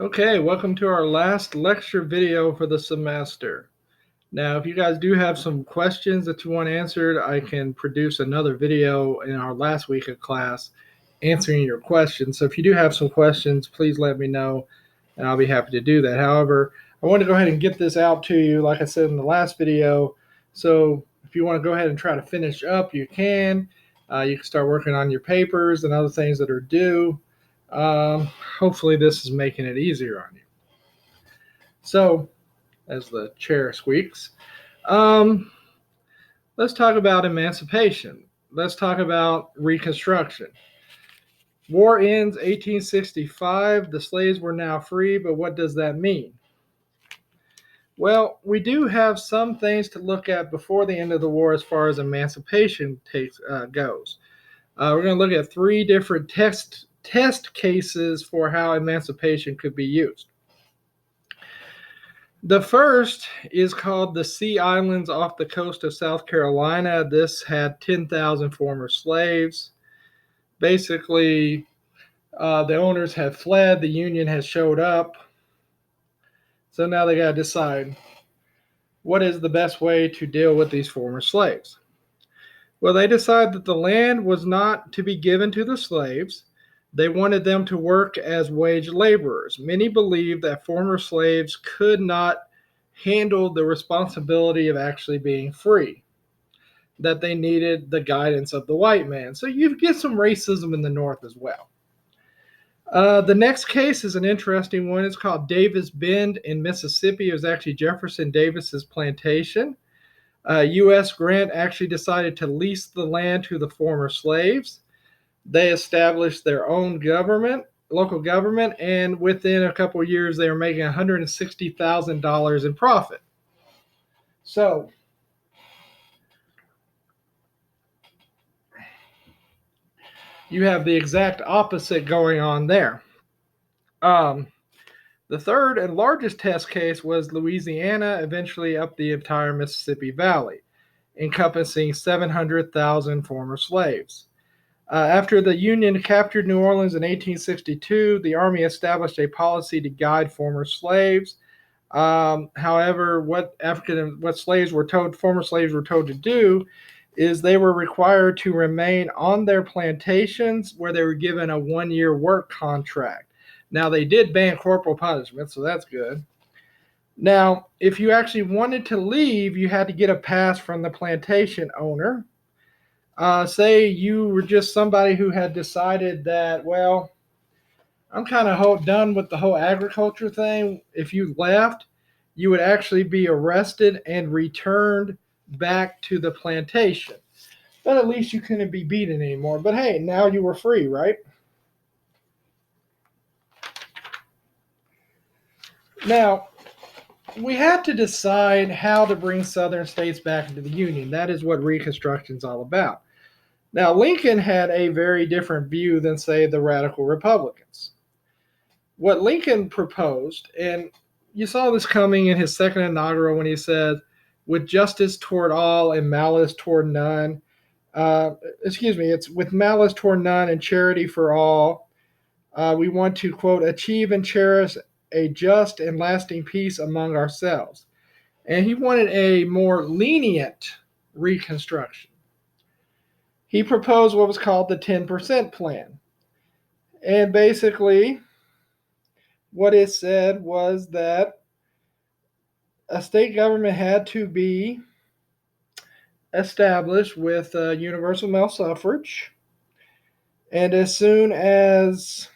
Okay, welcome to our last lecture video for the semester. Now, if you guys do have some questions that you want answered, I can produce another video in our last week of class answering your questions. So if you do have some questions, please let me know and I'll be happy to do that. However, I want to go ahead and get this out to you, like I said in the last video. So if you want to go ahead and try to finish up, you can. You can start working on your papers and other things that are due. Um, Hopefully, this is making it easier on you. So, as the chair squeaks, um, let's talk about emancipation. Let's talk about Reconstruction. War ends 1865. The slaves were now free, but what does that mean? Well, we do have some things to look at before the end of the war as far as emancipation goes. We're going to look at three different test cases for how emancipation could be used. The first is called the Sea Islands off the coast of South Carolina. This had 10,000 former slaves. Basically, the owners had fled, the Union had showed up. So now they got to decide what is the best way to deal with these former slaves. Well, they decided that the land was not to be given to the slaves. They wanted them to work as wage laborers. Many believed that former slaves could not handle the responsibility of actually being free, that they needed the guidance of the white man. So you get some racism in the North as well. The next case is an interesting one. It's called Davis Bend in Mississippi. It was actually Jefferson Davis's plantation. U.S. Grant actually decided to lease the land to the former slaves. They established their own government, local government, and within a couple of years, they were making $160,000 in profit. So, you have the exact opposite going on there. The third and largest test case was Louisiana, eventually up the entire Mississippi Valley, encompassing 700,000 former slaves. After the Union captured New Orleans in 1862, the Army established a policy to guide former slaves. However, what former slaves were told to do, is they were required to remain on their plantations where they were given a 1-year work contract. Now, they did ban corporal punishment, so that's good. Now, if you actually wanted to leave, you had to get a pass from the plantation owner. Say you were just somebody who had decided that, well, I'm kind of done with the whole agriculture thing. If you left, you would actually be arrested and returned back to the plantation. But at least you couldn't be beaten anymore. But hey, now you were free, right? Now, we had to decide how to bring southern states back into the Union. That is what Reconstruction is all about. Now, Lincoln had a very different view than, say, the radical Republicans. What Lincoln proposed, and you saw this coming in his second inaugural when he said, with justice toward all and malice toward none. It's with malice toward none and charity for all. We want to, quote, achieve and cherish a just and lasting peace among ourselves. And he wanted a more lenient Reconstruction. He proposed what was called the 10% plan. And basically, what it said was that a state government had to be established with universal male suffrage. And as soon as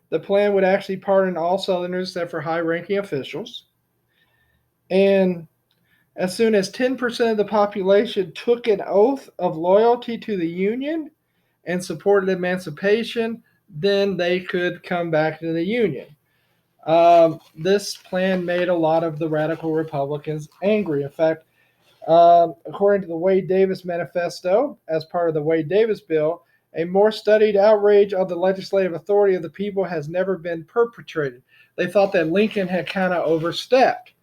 the plan would actually pardon all Southerners except for high ranking officials. And as soon as 10% of the population took an oath of loyalty to the Union and supported emancipation, then they could come back to the Union. This plan made a lot of the radical Republicans angry. In fact, according to the Wade Davis Manifesto, as part of the Wade Davis Bill, a more studied outrage of the legislative authority of the people has never been perpetrated. They thought that Lincoln had kind of overstepped.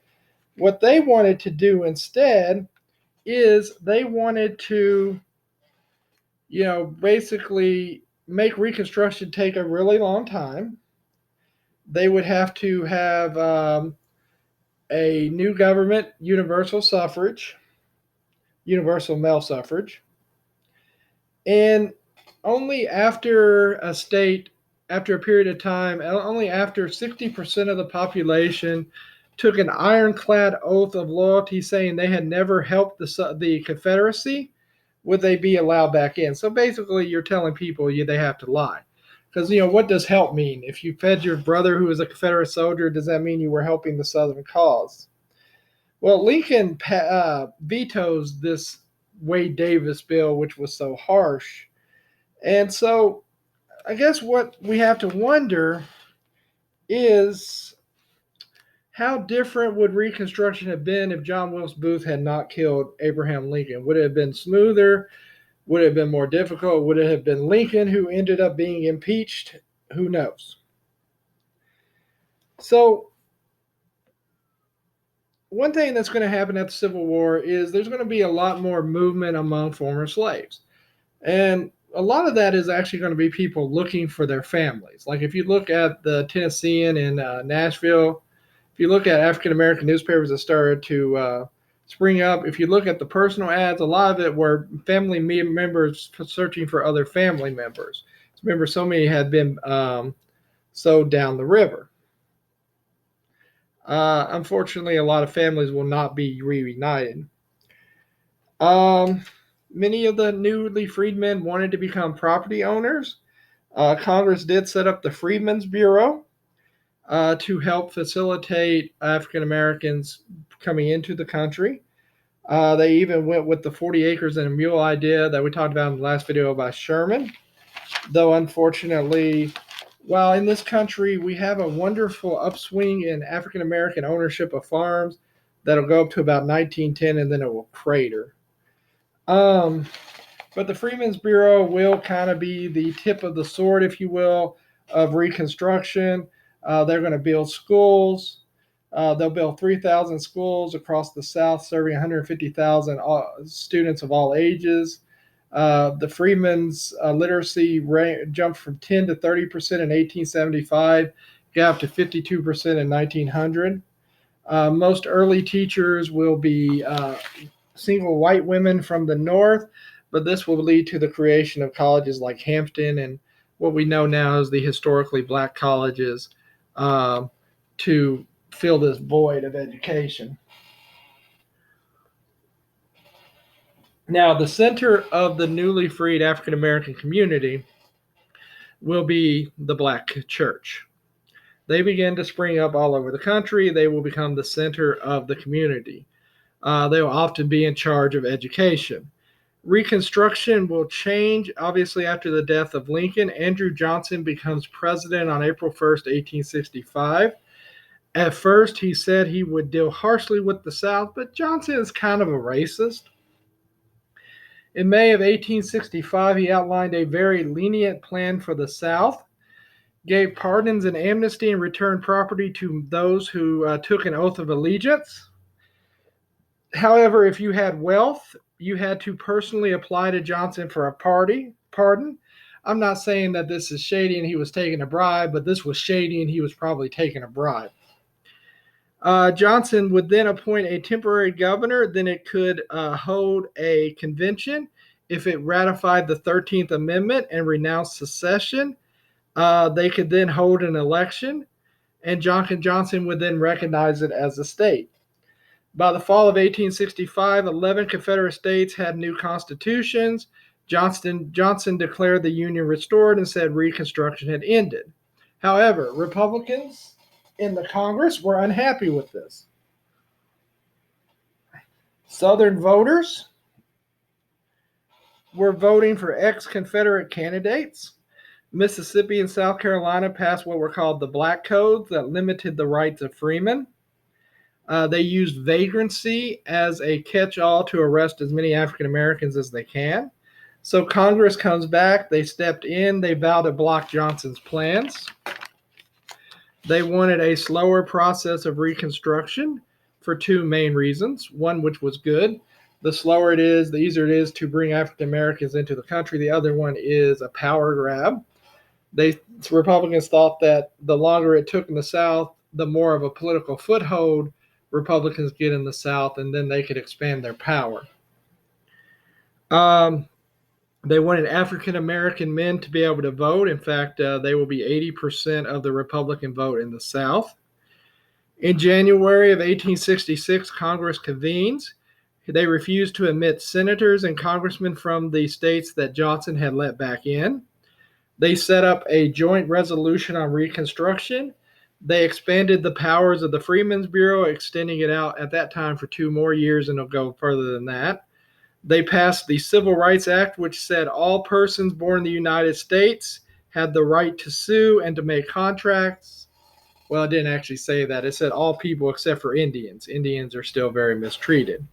What they wanted to do instead is they wanted to, basically make Reconstruction take a really long time. They would have to have a new government, universal male suffrage, and only after a period of time, only after 60% of the population took an ironclad oath of loyalty saying they had never helped the Confederacy, would they be allowed back in. So basically, you're telling people they have to lie. Because, what does help mean? If you fed your brother who was a Confederate soldier, does that mean you were helping the Southern cause? Well, Lincoln vetoes this Wade Davis bill, which was so harsh. And so I guess what we have to wonder is how different would Reconstruction have been if John Wilkes Booth had not killed Abraham Lincoln? Would it have been smoother? Would it have been more difficult? Would it have been Lincoln who ended up being impeached? Who knows? So, one thing that's going to happen at the Civil War is there's going to be a lot more movement among former slaves. And a lot of that is actually going to be people looking for their families. Like if you look at the Tennessean in Nashville, if you look at African American newspapers that started to spring up, if you look at the personal ads, a lot of it were family members searching for other family members. Remember, so many had been sold down the river. Unfortunately, a lot of families will not be reunited. Many of the newly freed men wanted to become property owners. Congress did set up the Freedmen's Bureau to help facilitate African Americans coming into the country. They even went with the 40 acres and a mule idea that we talked about in the last video by Sherman. Though, unfortunately, while in this country we have a wonderful upswing in African American ownership of farms that'll go up to about 1910 and then it will crater. But the Freedmen's Bureau will kind of be the tip of the sword, if you will, of Reconstruction. They're going to build schools. They'll build 3,000 schools across the South, serving 150,000 students of all ages. The freedmen's literacy rate jumped from 10 to 30% in 1875, got up to 52% in 1900. Most early teachers will be single white women from the North, but this will lead to the creation of colleges like Hampton and what we know now as the historically black colleges to fill this void of education. Now, the center of the newly freed African American community will be the black church. They begin to spring up all over the country. They will become the center of the community. They will often be in charge of education. Reconstruction will change, obviously, after the death of Lincoln. Andrew Johnson becomes president on April 1st, 1865. At first, he said he would deal harshly with the South, but Johnson is kind of a racist. In May of 1865, he outlined a very lenient plan for the South, gave pardons and amnesty, and returned property to those who took an oath of allegiance. However, if you had wealth, you had to personally apply to Johnson for a pardon. I'm not saying that this is shady and he was taking a bribe, but this was shady and he was probably taking a bribe. Johnson would then appoint a temporary governor. Then it could hold a convention. If it ratified the 13th Amendment and renounced secession, they could then hold an election, and Johnson would then recognize it as a state. By the fall of 1865, 11 Confederate states had new constitutions. Johnson declared the Union restored and said Reconstruction had ended. However, Republicans in the Congress were unhappy with this. Southern voters were voting for ex-Confederate candidates. Mississippi and South Carolina passed what were called the Black Codes that limited the rights of freemen. They used vagrancy as a catch-all to arrest as many African Americans as they can. So Congress comes back, they stepped in, they vowed to block Johnson's plans. They wanted a slower process of Reconstruction for two main reasons. One, which was good, The slower it is, the easier it is to bring African Americans into the country. The other one is a power grab. Republicans thought that the longer it took in the South, the more of a political foothold Republicans get in the South, and then they could expand their power. They wanted African American men to be able to vote. In fact, they will be 80% of the Republican vote in the South. In January of 1866, Congress convenes. They refused to admit senators and congressmen from the states that Johnson had let back in. They set up a joint resolution on Reconstruction. They expanded the powers of the Freedmen's Bureau, extending it out at that time for 2 more years, and it'll go further than that. They passed the Civil Rights Act, which said all persons born in the United States had the right to sue and to make contracts. Well, it didn't actually say that. It said all people except for Indians. Indians are still very mistreated.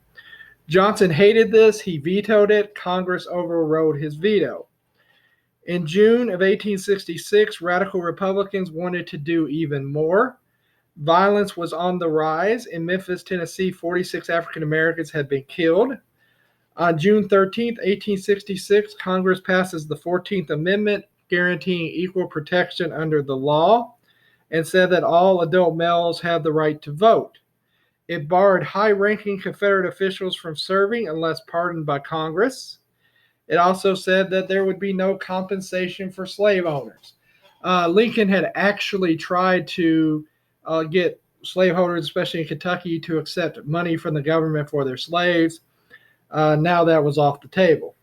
Johnson hated this. He vetoed it. Congress overrode his veto. In June of 1866, radical Republicans wanted to do even more. Violence was on the rise. In Memphis, Tennessee, 46 African Americans had been killed. On June 13, 1866, Congress passes the 14th Amendment, guaranteeing equal protection under the law, and said that all adult males had the right to vote. It barred high-ranking Confederate officials from serving unless pardoned by Congress. It also said that there would be no compensation for slave owners. Lincoln had actually tried to get slaveholders, especially in Kentucky, to accept money from the government for their slaves. Now that was off the table.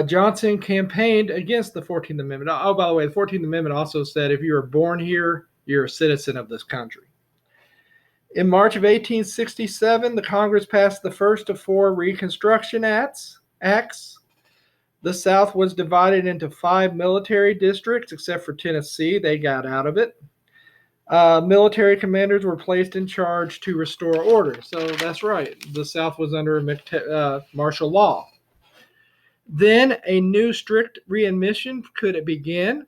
Johnson campaigned against the 14th Amendment. Oh, by the way, the 14th Amendment also said if you were born here, you're a citizen of this country. In March of 1867, the Congress passed the first of 4 Reconstruction Acts. The South was divided into 5 military districts, except for Tennessee. They got out of it. Military commanders were placed in charge to restore order. So that's right. The South was under martial law. Then a new strict readmission could begin.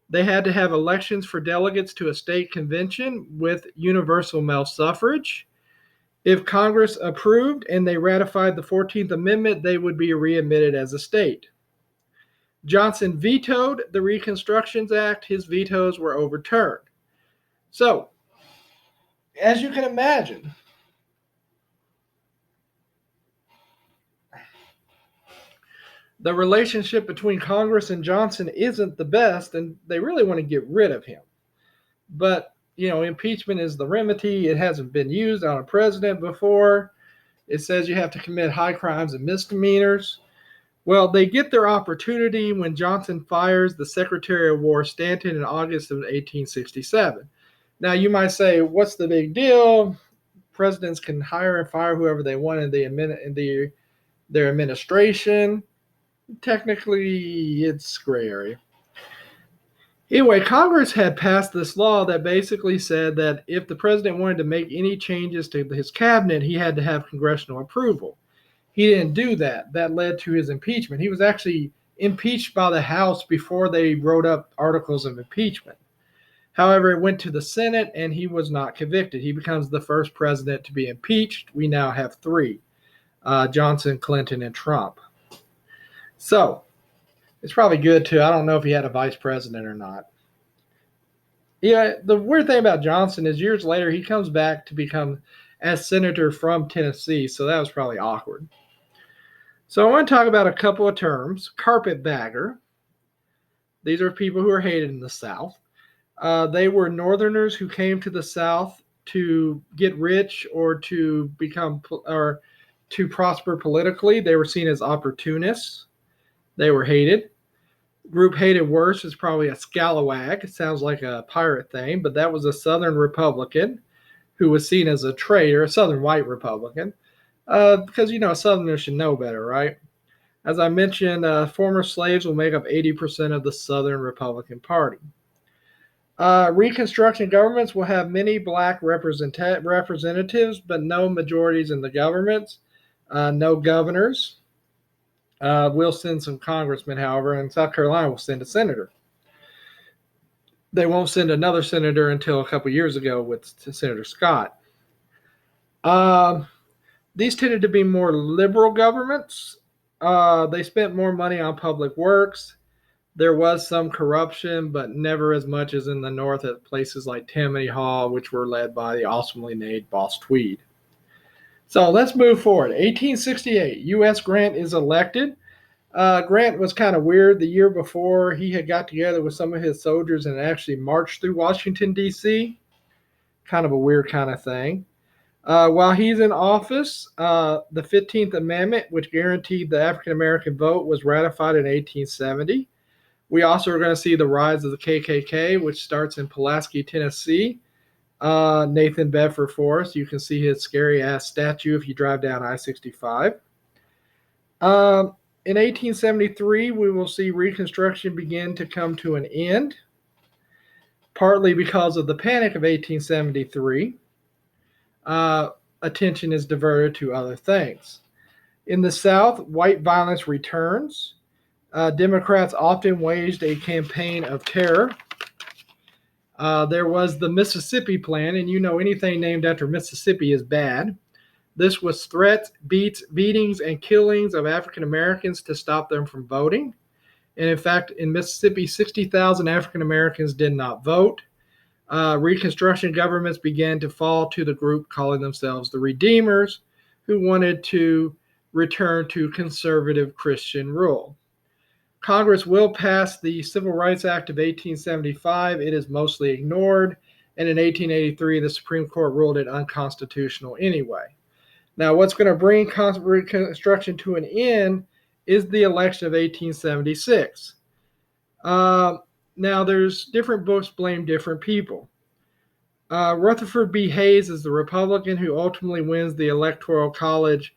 They had to have elections for delegates to a state convention with universal male suffrage. If Congress approved and they ratified the 14th Amendment, they would be readmitted as a state. Johnson vetoed the Reconstruction Act. His vetoes were overturned. So, as you can imagine, the relationship between Congress and Johnson isn't the best, and they really want to get rid of him. But, impeachment is the remedy. It hasn't been used on a president before. It says you have to commit high crimes and misdemeanors. Well, they get their opportunity when Johnson fires the Secretary of War Stanton in August of 1867. Now, you might say, what's the big deal? Presidents can hire and fire whoever they want in their administration. Technically, it's gray area. Anyway, Congress had passed this law that basically said that if the president wanted to make any changes to his cabinet, he had to have congressional approval. He didn't do that. That led to his impeachment. He was actually impeached by the House before they wrote up articles of impeachment. However, it went to the Senate, and he was not convicted. He becomes the first president to be impeached. We now have 3, Johnson, Clinton, and Trump. So, it's probably good, too. I don't know if he had a vice president or not. Yeah, the weird thing about Johnson is years later, he comes back to become as senator from Tennessee, so that was probably awkward. So I want to talk about a couple of terms. Carpetbagger. These are people who are hated in the South. They were Northerners who came to the South to get rich or to to prosper politically. They were seen as opportunists. They were hated. Group hated worse is probably a scalawag. It sounds like a pirate thing, but that was a Southern Republican who was seen as a traitor, a Southern white Republican, because, a Southerner should know better, right? As I mentioned, former slaves will make up 80% of the Southern Republican Party. Reconstruction governments will have many black representatives, but no majorities in the governments, no governors. We'll send some congressmen, however, and South Carolina will send a senator. They won't send another senator until a couple years ago with Senator Scott. These tended to be more liberal governments. They spent more money on public works. There was some corruption, but never as much as in the North at places like Tammany Hall, which were led by the awesomely named Boss Tweed. So let's move forward. 1868, U.S. Grant is elected. Grant was kind of weird. The year before, he had got together with some of his soldiers and actually marched through Washington, D.C. Kind of a weird kind of thing. While he's in office, the 15th Amendment, which guaranteed the African American vote, was ratified in 1870. We also are going to see the rise of the KKK, which starts in Pulaski, Tennessee. Nathan Bedford Forrest, you can see his scary ass statue if you drive down I-65. In 1873, we will see Reconstruction begin to come to an end, partly because of the Panic of 1873. Attention is diverted to other things. In the South, white violence returns. Democrats often waged a campaign of terror. There was the Mississippi Plan, and you know anything named after Mississippi is bad. This was threats, beatings, and killings of African Americans to stop them from voting. And in fact, in Mississippi, 60,000 African Americans did not vote. Reconstruction governments began to fall to the group calling themselves the Redeemers, who wanted to return to conservative Christian rule. Congress will pass the Civil Rights Act of 1875. It is mostly ignored. And in 1883, the Supreme Court ruled it unconstitutional anyway. Now, what's going to bring Reconstruction to an end is the election of 1876. Now, there's different books blame different people. Rutherford B. Hayes is the Republican who ultimately wins the Electoral College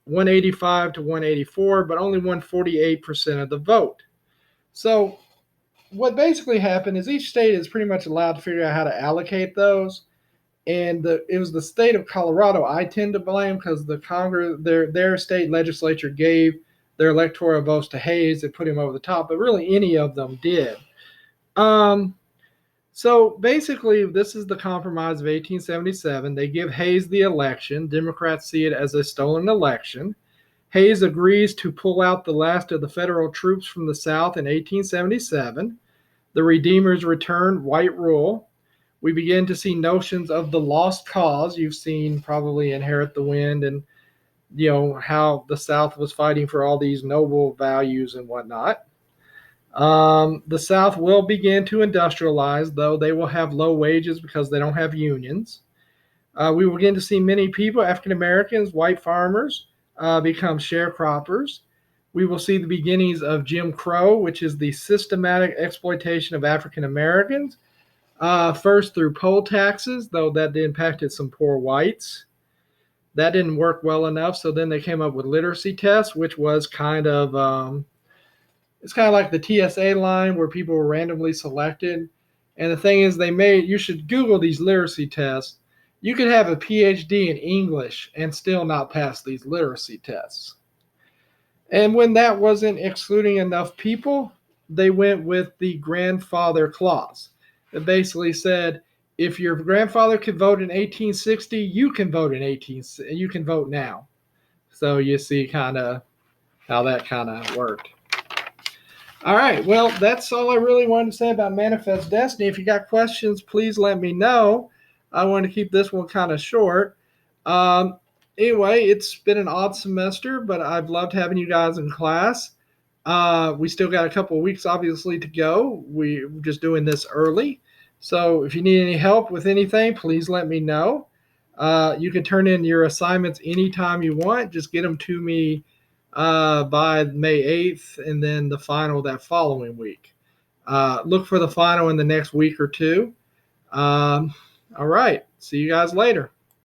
185 to 184, but only won 48% of the vote. So what basically happened is each state is pretty much allowed to figure out how to allocate those. And it was the state of Colorado I tend to blame because the Congress, their state legislature gave their electoral votes to Hayes and put him over the top, but really any of them did. So basically, this is the compromise of 1877. They give Hayes the election. Democrats see it as a stolen election. Hayes agrees to pull out the last of the federal troops from the South in 1877. The Redeemers return white rule. We begin to see notions of the lost cause. You've seen probably Inherit the Wind and, you know, how the South was fighting for all these noble values and whatnot. The South will begin to industrialize, though they will have low wages because they don't have unions. We will begin to see many people, African Americans, white farmers, become sharecroppers. We will see the beginnings of Jim Crow, which is the systematic exploitation of African Americans. First through poll taxes, though that impacted some poor whites. That didn't work well enough, so then they came up with literacy tests, which was kind of, it's kind of like the TSA line where people were randomly selected. And the thing is, you should Google these literacy tests. You could have a PhD in English and still not pass these literacy tests. And when that wasn't excluding enough people, they went with the grandfather clause. It basically said, if your grandfather could vote in 1860, you can vote you can vote now. So you see kind of how that kind of worked. All right, well, that's all I really wanted to say about Manifest Destiny. If you got questions, please let me know. I want to keep this one kind of short. Anyway, it's been an odd semester, but I've loved having you guys in class. We still got a couple of weeks, obviously, to go. We're just doing this early. So if you need any help with anything, please let me know. You can turn in your assignments anytime you want. Just get them to me by May 8th and then the final that following week. Look for the final in the next week or two. All right. See you guys later.